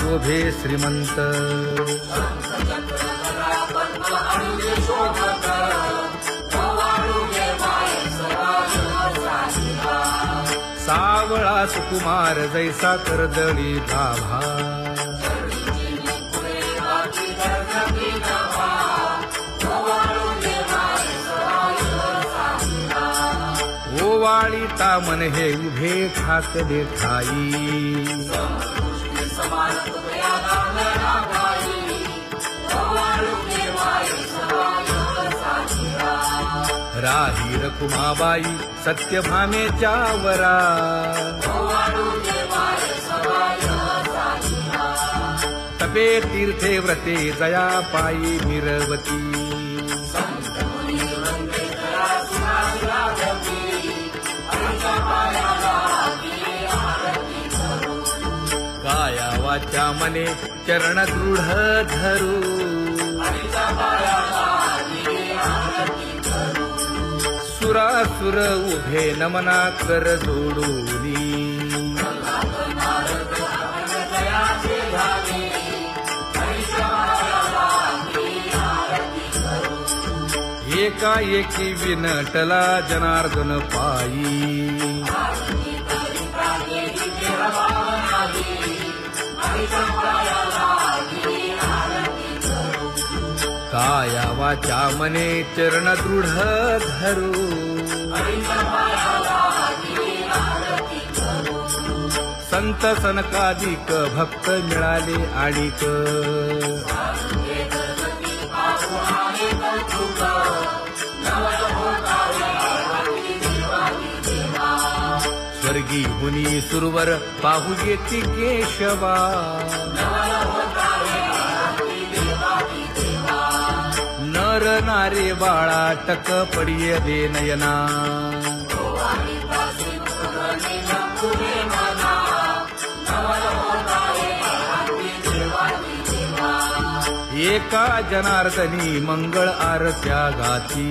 शोभे श्रीमंत सावळा सुकुमार जैसा कर्दळी गाभा ओवाळी तामन हे उभे ठाकले ठाई राही रखुमाबाई सत्यभामेच्या वरा तपे तीर्थे व्रते जया पायी मिरवती काया वाचा मने चरण दृढ धरू सुरासुर उभे नमना कर जोडूनी एकाएकी विनटला जनार्दन पायी काया वाचा मने चरण दृढ धरू संत सनकादिक भक्त मिळाले आणिक स्वर्गी मुनी सुरवर पाहू येती केशवा नर नारे बाळा टक पडिये दे नयना एका जनार्दनी मंगळ आरत्या गाती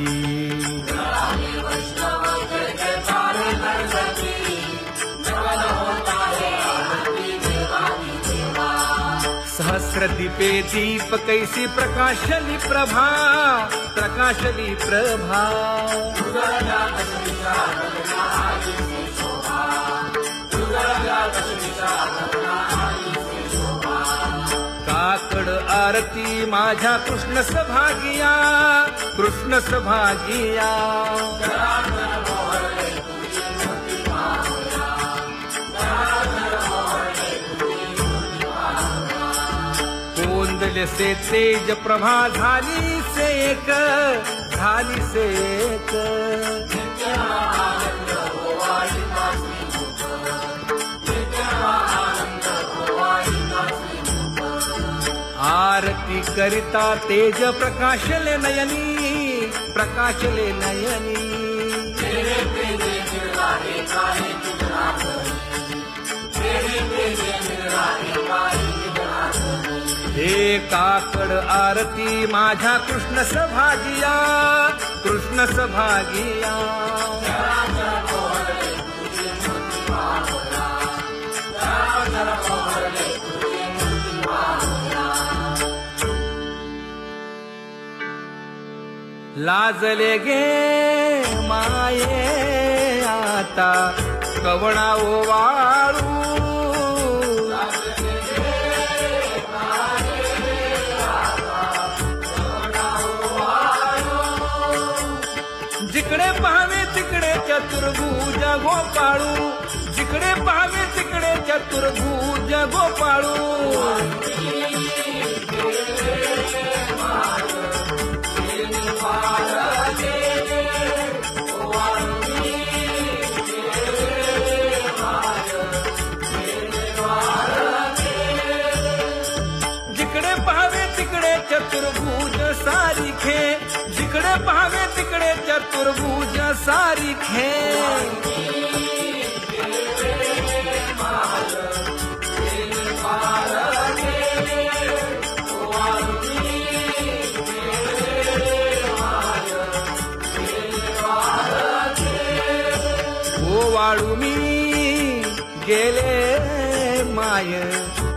सहस्र दीपे दीप कैसी प्रकाशली प्रभा प्रकाशली प्रभा काकड आरती माझ्या कृष्ण सभागिया कृष्ण सभागिया कोंदले से तेज प्रभा झाली से एक झाली से एक आरती करिता तेज प्रकाशले नयनी प्रकाशले नयनी हे काकड आरती माझ्या कृष्ण सभागिया कृष्ण सभागिया लाजले गे माये आता कवणा ओवाळू जिकडे पाहावे तिकडे चतुर्भुज गोपाळू जिकडे पाहावे तिकडे चतुर्भुज गोपाळू जिकडे पाहावे तिकडे चतुर्भुज सारिखे जिकडे पाहावे तिकडे चतुर्भुज सारिखे ओवाळू मी गेले माय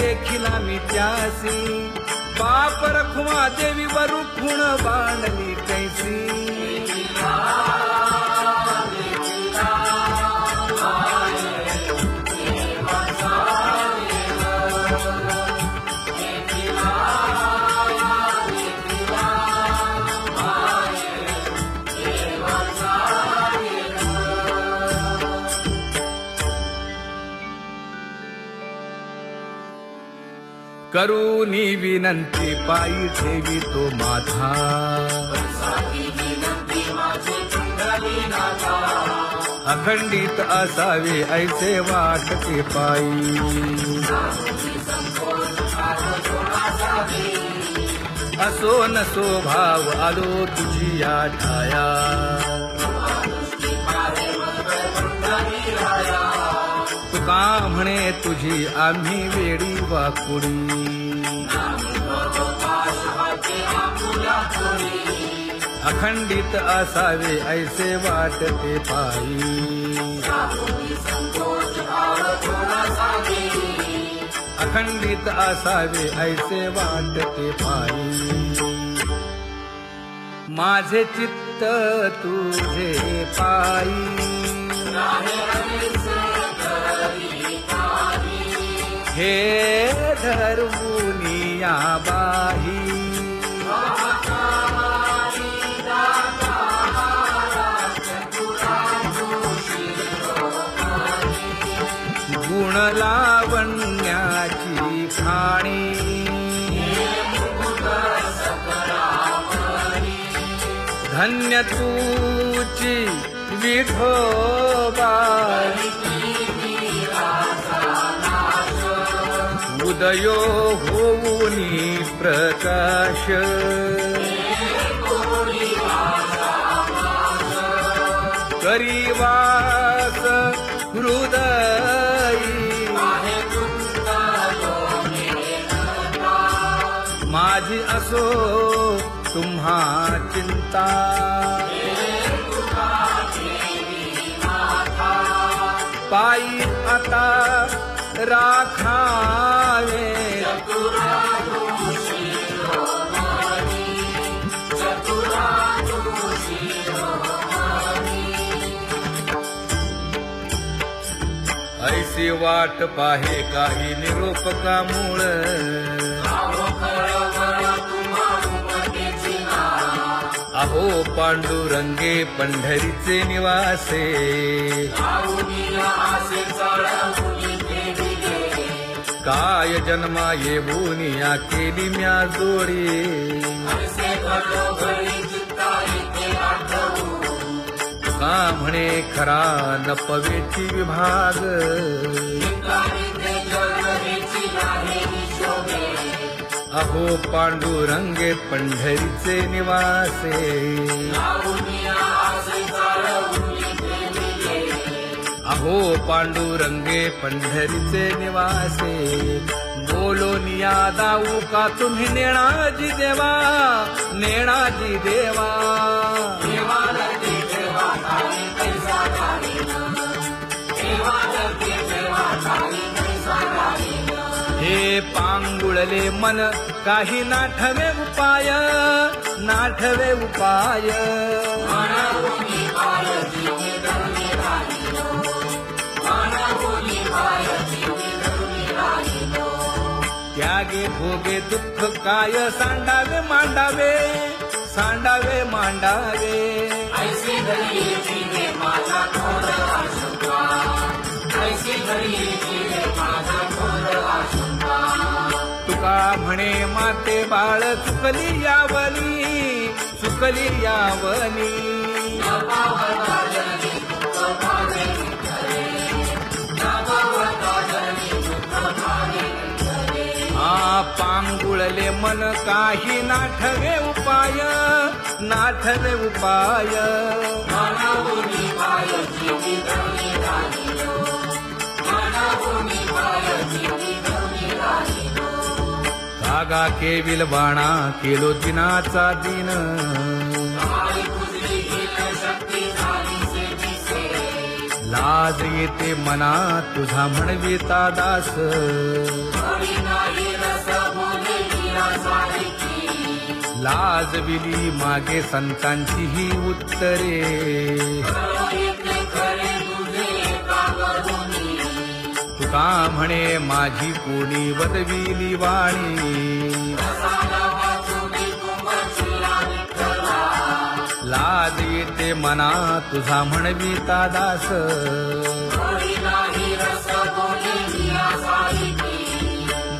देखील मी त्यासी बाप रखुमा देवी वरु खुण बांधली कैसी करूनी विनंती पायी ठेवी तो माझा अखंडित असावे ऐसे वाटते पायी असो नसो भाव आलो तुझी या ठाया तुका म्हणे तुझी आम्ही वेडी वाकुडी अखंडित असावे ऐसे वाटते पायी अखंडित असावे ऐसे वाटते पायी माझे चित्त तुझे पायी हे धर्मुनिया बाही गुण लावण्याची खाणी धन्य तूची विठोबा उदयो होऊनी प्रकाश करीवास हृदयी माझी असो तुम्हा चिंता पायी आता राखावे ऐसी वाट पाहे काही निरोप का मूळ अहो पांडुरंगे पंढरीचे निवासे काय जन्मा येऊनिया केली म्या जोडी का म्हणे खरा नपवेची विभाग अहो पांडुरंगे पंढरीचे निवासे अहो पांडुरंगे पंढरीचे निवासे बोलोनिया दाऊ का तुम्ही नेणाजी देवा नेणाजी देवा हे पांगुळले मन काही नाठवे उपाय नाठवे उपाय त्यागे भोगे दुःख काय सांडावे मांडावे सांडावे मांडावे ऐसी घरी जीवे माझा थोर आशंका ऐसी घरी जीवे माझा थोर आशंका तुका म्हणे माते बाळ चुकली यावनी चुकली यावनी पांगुळले मन काही नाठवे उपाय नाठवे उपाय कागा केविल बाणा केलो दिनाचा दिन लाज येते मना तुझा म्हणविता दास लाजविली मागे संतांची ही उत्तरे तुका म्हणे माझी कोणी वदविली वाणी लाज येते मना तुझा म्हणविता दास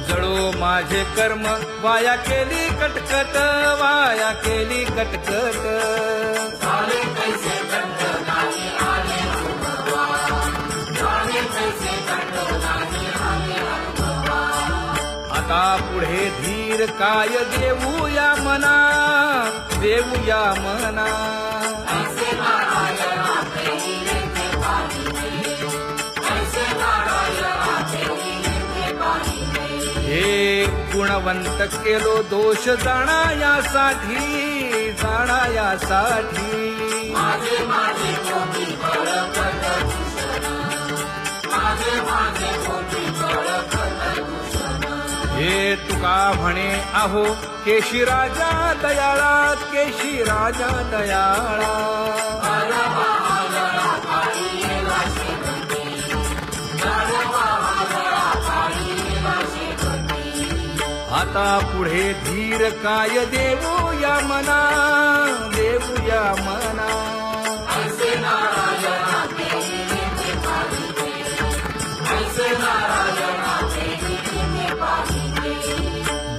जळो माझे कर्म वाया केली कटकट वाया केली कटकट आता पुढे धीर काय देऊया मना देऊया मना हे गुणवंत केलो दोष जाणायासाठी हे तुका म्हणे आहो केशी राजा दयाळा केशी राजा दयाळा आता पुढे धीर काय देऊया मना देऊया मना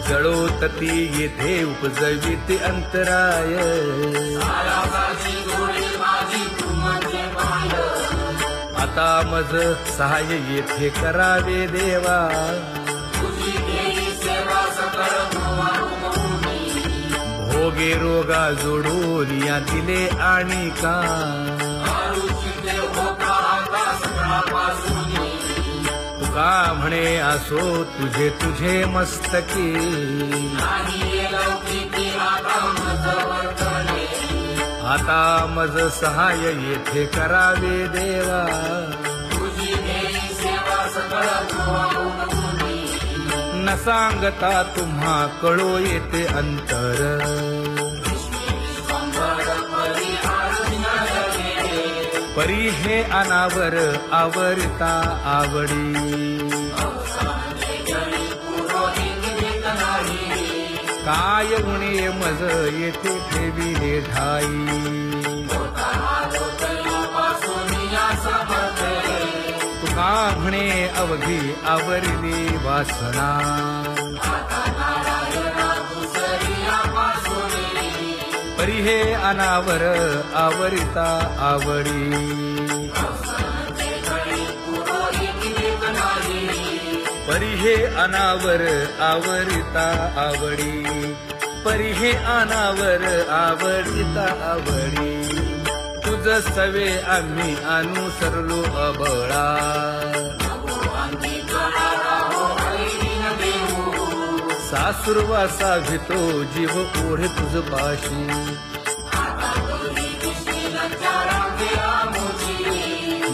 जळोतती येथे उपजविते अंतराय आता मज सहाय्य येथे करावे देवा भोगे रोगा जोडून या दिले आणि का तुका म्हणे असो तुझे तुझे मस्तकी आता मज सहाय्य येथे करावे देवा न सांगता तुम्हा कळो येते अंतर परी हे अनावर आवरता आवडी काय उणे मज येथे ठेविले ठाई तुका म्हणे अवघी आवरली वासना परी हे अनावर आवरिता आवडी परी हे अनावर आवरिता आवडी परी हे अनावर आवडिता आवडी तुझ सवे आम्ही अनुसरलो अबळा सासुरवासा भितो जीव ओढे तुझ पाशी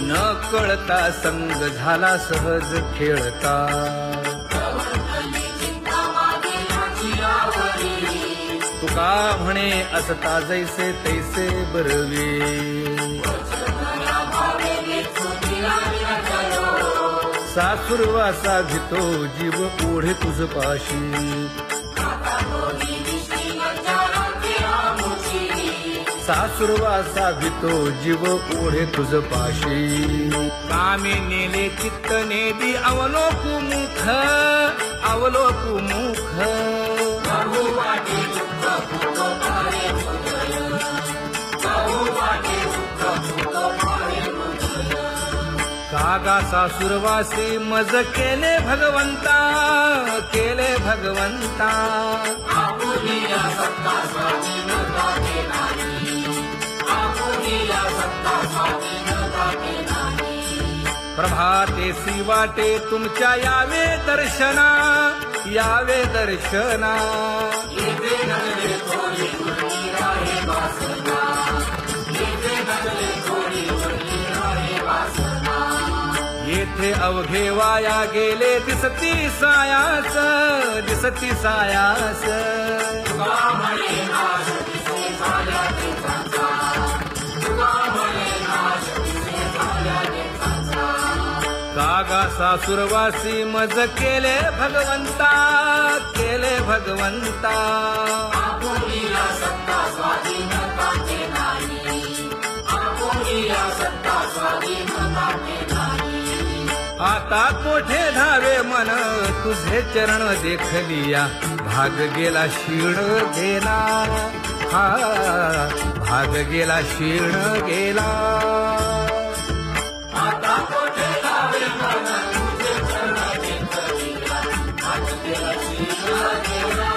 न कळता संग झाला सहज खेळता तुका म्हणे असता जैसे तैसे बरवे सासुरवासा भितो जीव ओढे तुझ पाशी सासुरवासा भितो जीव ओढे तुझ पाशी कामे नेले चित्त नेदी अवलोकु मुख अवलोकु मुख कागा सासुरवासी मज केले भगवंता प्रभातेसी वाटे तुमच्या यावे दर्शना मोठे अवघे वाया गेले दिसती सायास कागा सासुरवासी मज केले भगवंता आता कोठे धावे मन तुझे चरण देखलिया भाग गेला क्षीण गेला भाग गेला क्षीण गेला आता कोठे धावे मन तुझे चरण देखलिया भाग गेला क्षीण गेला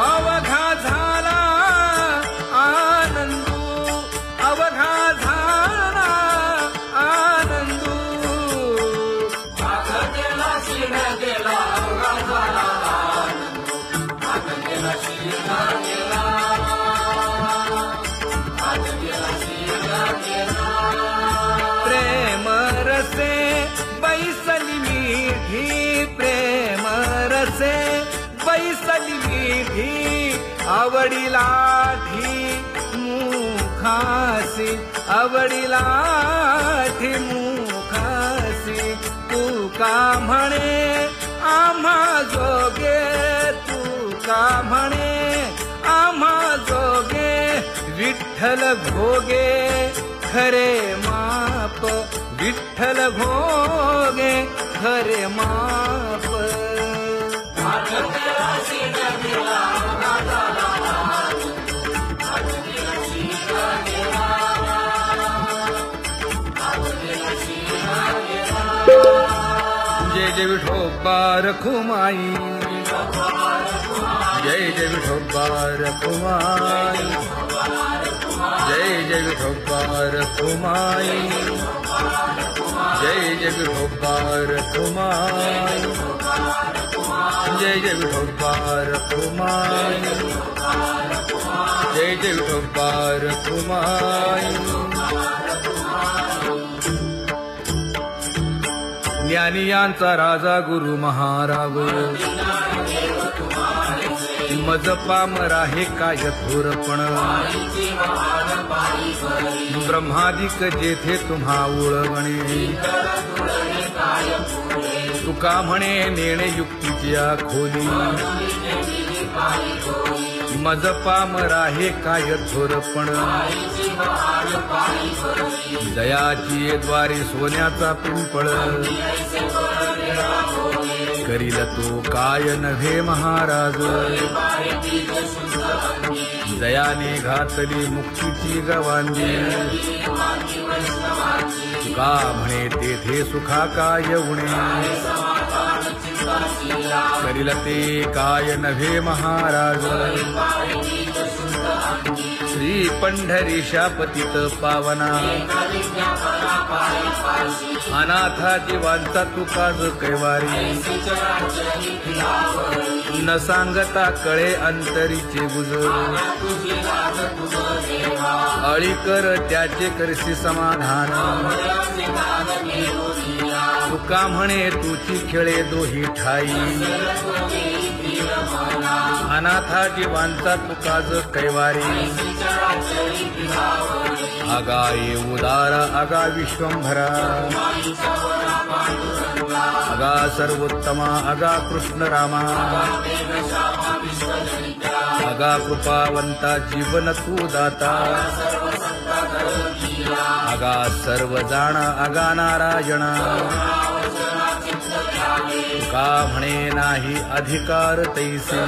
अवघा झाला आनंदू अवघा झाला आनंदू भाग गेला क्षीण गेला अवघा झाला आनंदू भाग गेला क्षीण गेला भाग गेला क्षीण गेला प्रेम रसे बैसली मीठी प्रेम रसे बैसली मीठी आवडीला ठी मुखासी आवडीला ठी मुखासी तू का म्हणे आम्हा जोगे तू का म्हणे आम्हा जोगे विठ्ठल भोगे खरे माप विठ्ठल भोगे खरे माप जय जय विठोबा रखुमाई जय जय विठोबा रखुमाई जय जय विठोबा रखुमाई जय जय विठोबा रखुमाई जय जय विठोबा रखुमाई जय जय विठोबा रखुमाई ज्ञानियांचा राजा गुरु महाराज मज पामरा हे काय थोरपण ब्रह्मादिक जेथे तुम्हा उळवणे तुका म्हणे नेणे युक्तीची खोली मज पामरा हे काय थोरपण दयाची द्वारे सोन्याचा पिंपळ करील तो काय नव्हे महाराज दयाने घातली मुक्तीची गवांजी का म्हणे तेथे सुखा काय उणे करील ते काय नव्हे महाराज श्री पंढरीशा पतित पावना अनाथा जीवांचा तुकाज कैवारी न सांगता कळे अंतरीचे गुज अळी कर त्याचे करसी समाधान तुका म्हणे तुची खेळे दोही ठाई अनाथा जीवांचा तुकाज कैवारी आगा ये उदार आगा विश्वंभरा आगा सर्वोत्तमा आगा कृष्ण रामा आगा कृपावंता जीवन तू दाता आगा सर्व जाणा आगा नारायणा का म्हणे नाही अधिकार तैसे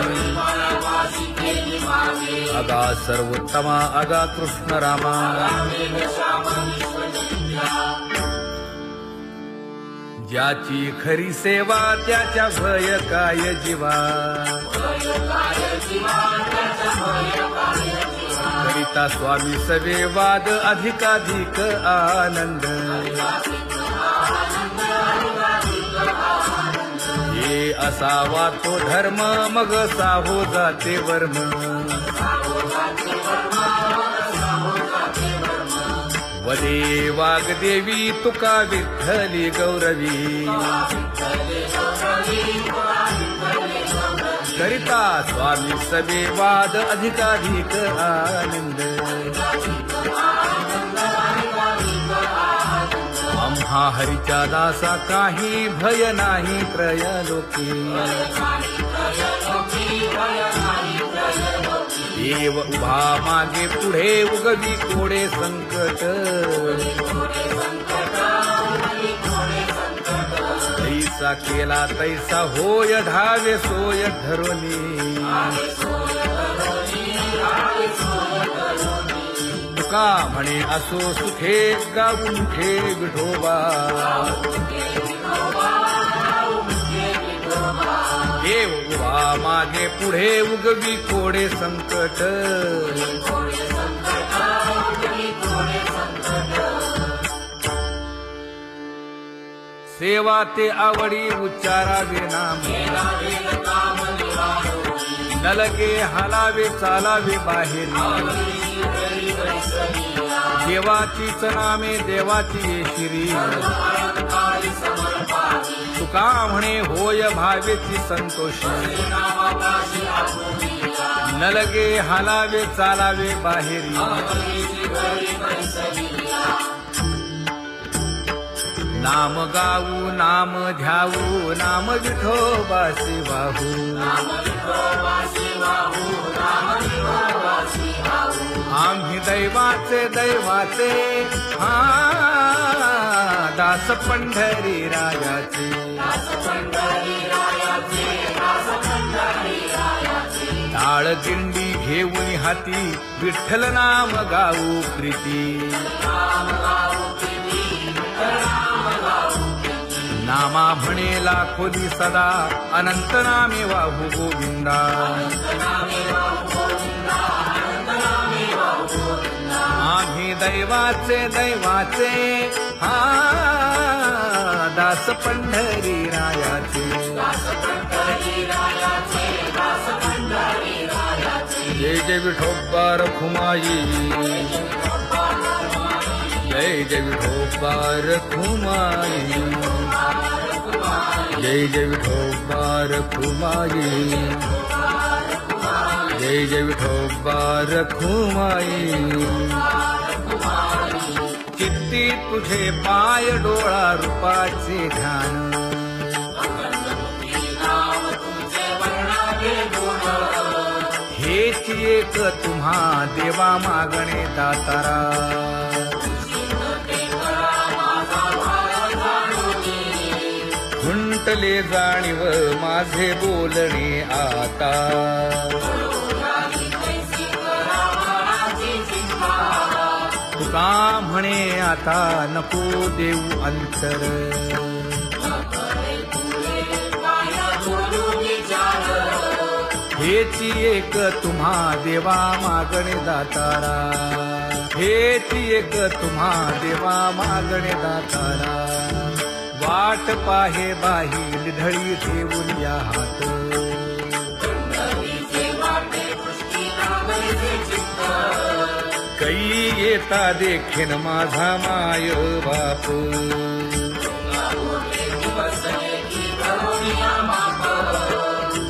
आगा सर्वोत्तमा आगा कृष्ण रामा ज्याची खरी सेवा त्याच्या भय काय जीवा करिता स्वामी सवे वाद अधिकाधिक आनंद हे असावा तो धर्म मग साहो जाते वर्म वदे वाग्देवी तुका विठ्ठली गौरवी करिता स्वामी सबे वाद अधिकाधिक आनंद आम्हा हरीच्या दासा काही भय नाही त्रयलोकी देव उभा मागे पुढे उगवी कोडे संकट तैसा केला तैसा होय धावे सोय धरोनी तुका म्हणे असो सुखे गाऊन ठे विठोबा देव उभा मागे पुढे उगवी कोडे संकट सेवा ते आवडी उच्चारावे नाम नलगे हालावे चालावे बाहेरी देवाचीच नामे देवाची येशिरी तुका म्हणे होय भावेची संतोषी नलगे हालावे चालावे बाहेरी नाम गाऊ नाम ध्याऊ नाम विठोबासी वाहू आम्ही दैवाचे दैवाचे हा दास पंढरी रायाचे टाळ दिंडी घेऊन हाती विठ्ठल नाम गाऊ प्रीती नामा म्हणे लाखोली सदा अनंत नामे वाहू गोविंदा आम्ही दैवाचे दैवाचे हा दास पंढरी रायाचे जय जय विठोबा रखुमाई जय जय विठोबा रखुमाई जय जय विठोबा रखुमाई जय जय विठोबा रखुमाई चित्ती तुझे पाय डोळा रूपाचे ध्यान हेच एक तुम्हा देवा मागणे दातारा खुंटले जाणीव माझे बोलणे आता तुका म्हणे आता नको देऊ अंतर हेची एक तुम्हा देवा मागणे दातारा हेची एक तुम्हा देवा मागणे दातारा वाट पाहे बाही ढळी ठेवून या हात कै येता देखेन माझा माय बाप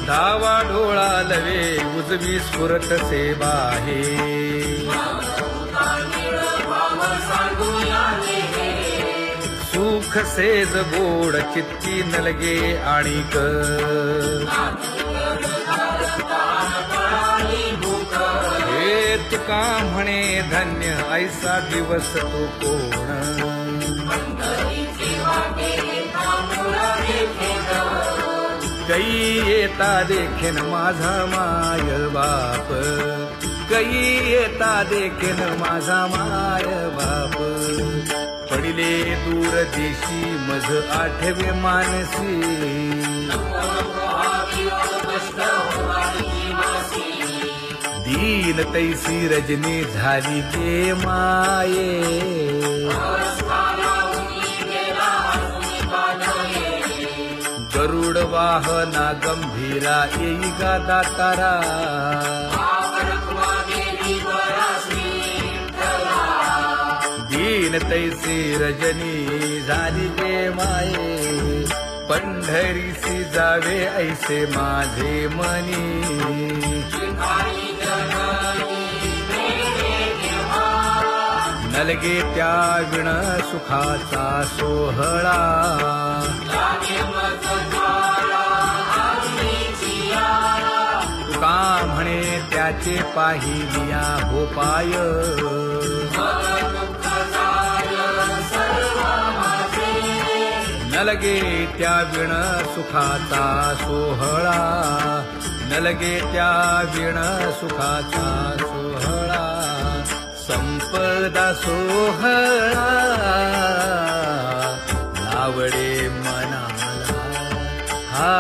डावा डोळा लवे उजवी स्फुरत से बाहे सुख सेज गोड चित्ती नलगे आणिक हे तुका म्हणे धन्य ऐसा दिवस तो कोण कै येता देखेन माझा माय बाप कै येता देखेन माझा माय बाप पडिले दूर देशी मज आठवे मानसी दीन तैसी रजनी झाली गे माये गरुड वाहना गंभीरा येई गा दातारा येईन तैसी रजनी झाली गे माये, पंढरीसी जावे ऐसे माझे मनी. नलगे त्या विण सुखाचा सोहळा, तुका म्हणे त्याचे पाहिलिया हो पाय. नलगे त्या विण सुखाचा सोहळा, नलगे त्या विण सुखाचा सोहळा. संपदा सोहळा लावडे मनाला हा.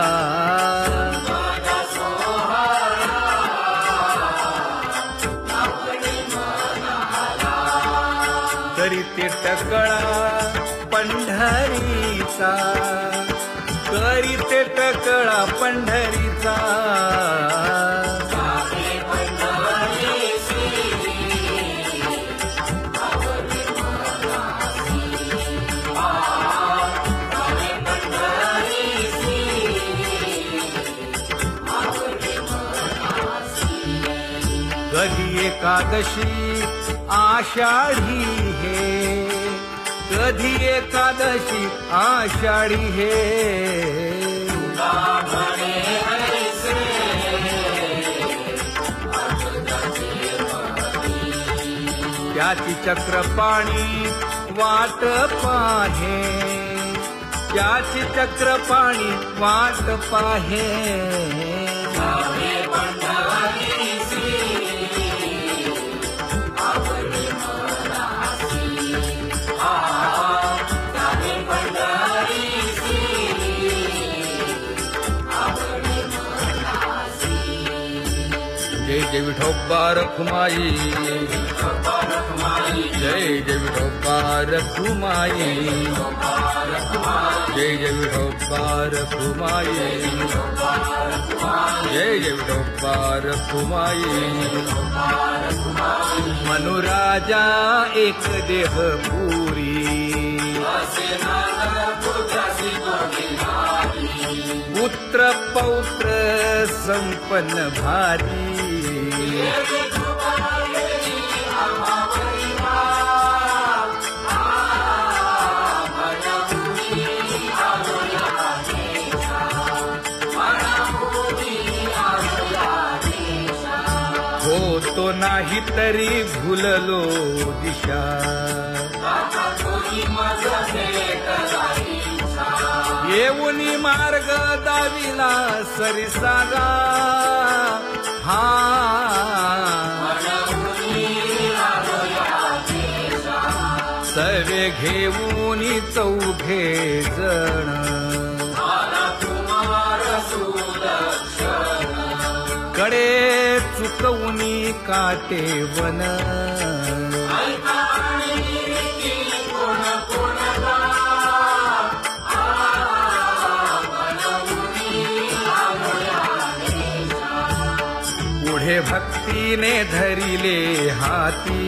करीते टकळा पंढरीचा, करीते टकळा पंढरीचा. कधी एकादशी आषाढी हे, कधी एकादशी आषाढी हे. त्याची चक्रपाणी वाट पाहे, त्याची चक्रपाणी वाट पाहे. जय जय विठोबा रखुमाई, जय जय विठोबा रखुमाई, जय जय विठोबा रखुमाई, जय जय विठोबा रखुमाई. मनुराजा एक देह पुरी, पुत्र पौत्र संपन्न भारी. होतो नाही तरी भुललो दिशा, येऊनी मार्ग दाविला सरिसागा हा. सवे घेऊनी चौघे जण, कडे चुकवूनी काटे वन. पुढे भक्तीने धरिले हाती,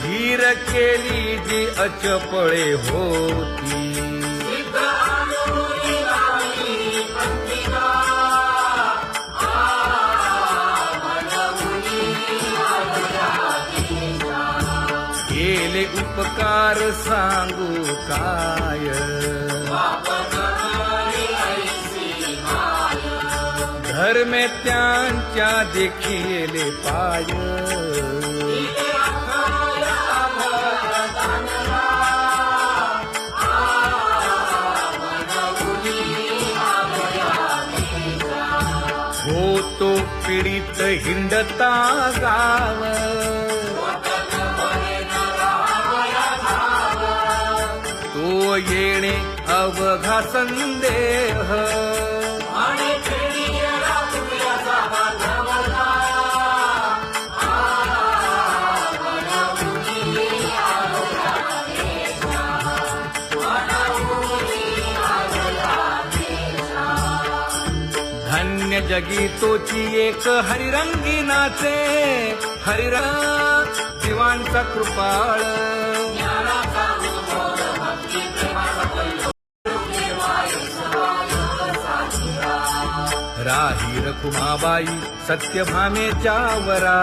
धीर केली जी अचपळे होती. केले उपकार सांगू काय, धर्मे त्यांच्या देखिले पाय. होतो पीडित हिंडता गाव, तो येणे अवघा संदेह. धन्य अन्य जगी तोची एक हरिरंगी नाचे, हरिरंग जीवांचा कृपाळ. राही रखुमाबाई सत्यभामेच्या वरा,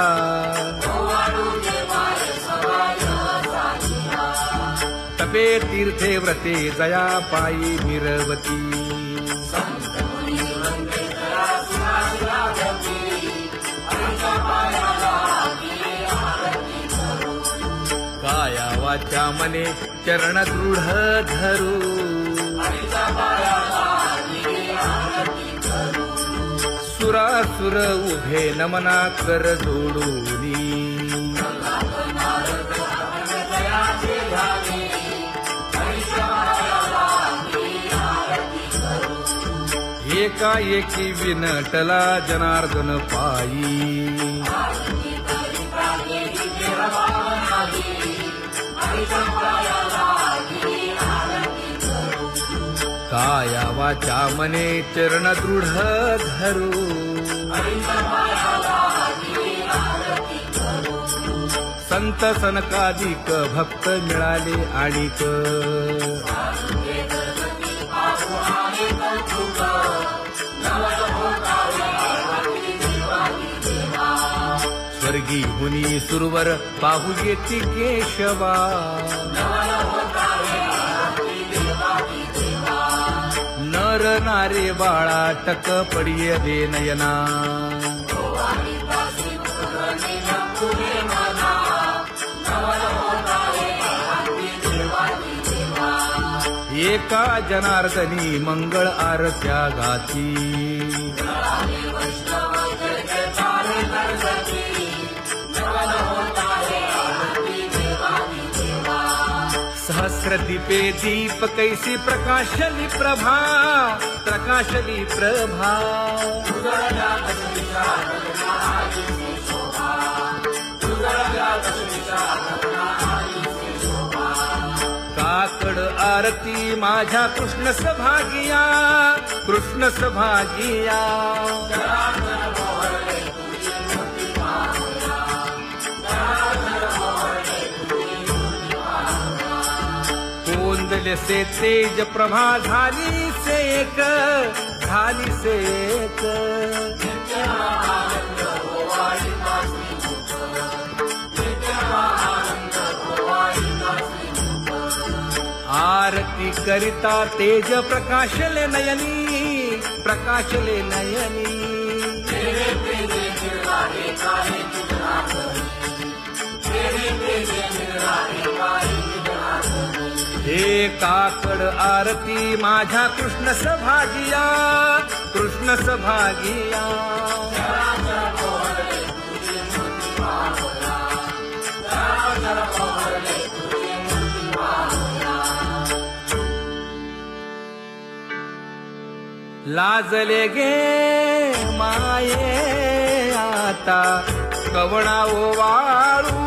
तपे तीर्थे व्रते जया पायी मिरवती. काया वाचा मने चरण दृढ धरू, सुरासुर उभे नमना कर जोडूनी. एकाएकी विनटला जनार्दन पायी, काया वाचा मने चरण दृढ धरू, संत सनकादिक भक्त मिळाले आणिक. स्वर्गी हुनी सुरवर पाहू येती केशवा, नर नारे बाळा टक पडिये दे नयना. एका जनार्दनी मंगळ आरत्या गाती, सहस्र दीपे दीप कैसी प्रकाशली प्रभा, प्रकाशली प्रभा. काकड आरती माझ्या कृष्ण सभागिया, कृष्ण सभागिया. कोंदले से तेज प्रभा झाली सेक, झाली सेक. आरती करिता तेज प्रकाशले नयनी, प्रकाशले नयनी. हे काकड आरती माझ्या कृष्ण सभागिया, कृष्ण सभागिया. लाजले गे माये आता कवणा ओवाळू,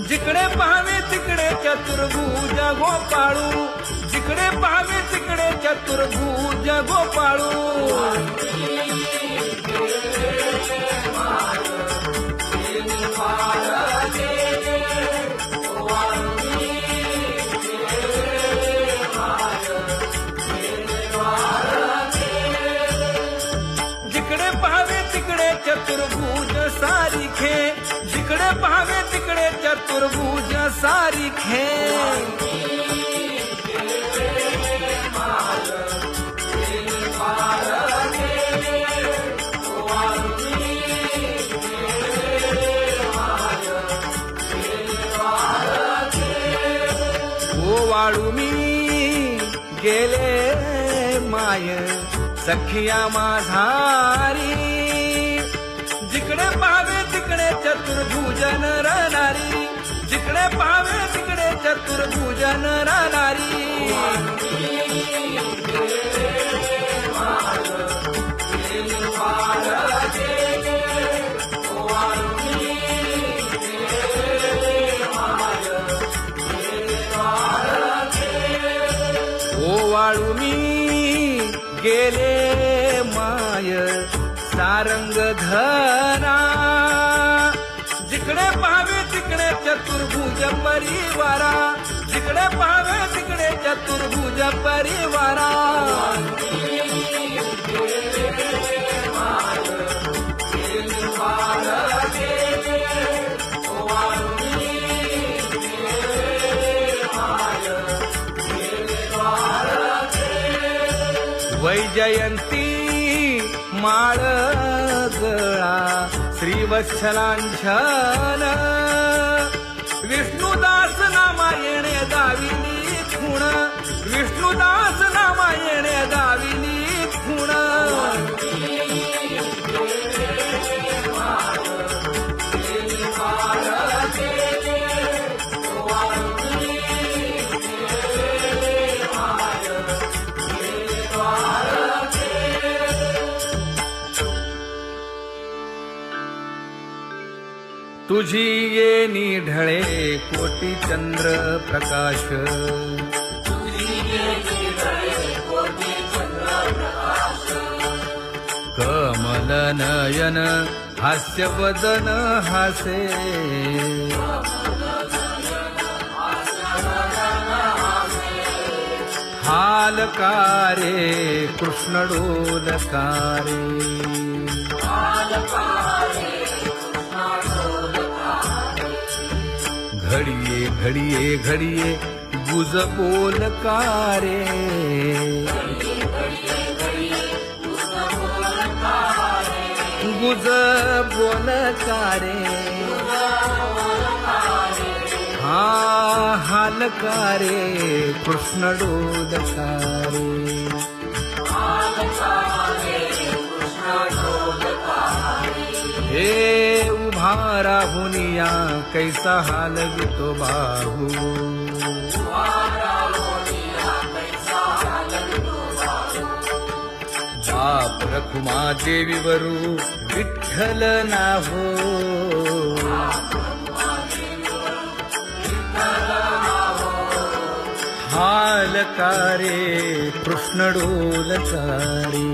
जिकडे पाहावे तिकडे चतुर्भुज गोपाळू, जिकडे पाहावे तिकडे चतुर्भुज गोपाळू. जिकडे पाहावे तिकडे चतुर्भुज सारिखे, जिकडे पाहावे तिकडे चतुर्भुज सारिखे. ओवाळू मी गेले माय सखिया माझारी, जिकडे पाहावे तिकडे चतुर्भुज नर नारी, जिकडे पाहावे तिकडे चतुर्भुज नर नारी. सारंग धना जिकडे पाहावे तिकडे चतुर्भुज परिवारा जिकडे पाहावे तिकडे चतुर्भुज परिवारा वैजयंती माळ गळा श्रीवत्सलांछन विष्णुदास नामायणे दाविनी खूण विष्णुदास नामायणे दाविनी खूण तुझी येनी ढळे कोटी चंद्र प्रकाश कमल नयन हास्य वदन हासे हालकारे कृष्ण डोलकारे घडिये घडिये घडिये गुज बोलकारे गुज बोलकारे हा हालकारे कृष्ण डोलकारे हे उभा राहुनिया कैसा हालवितो बाहू बाप रखुमा देवी वरू विठ्ठल नाहो हालकारे कृष्ण डोलकारे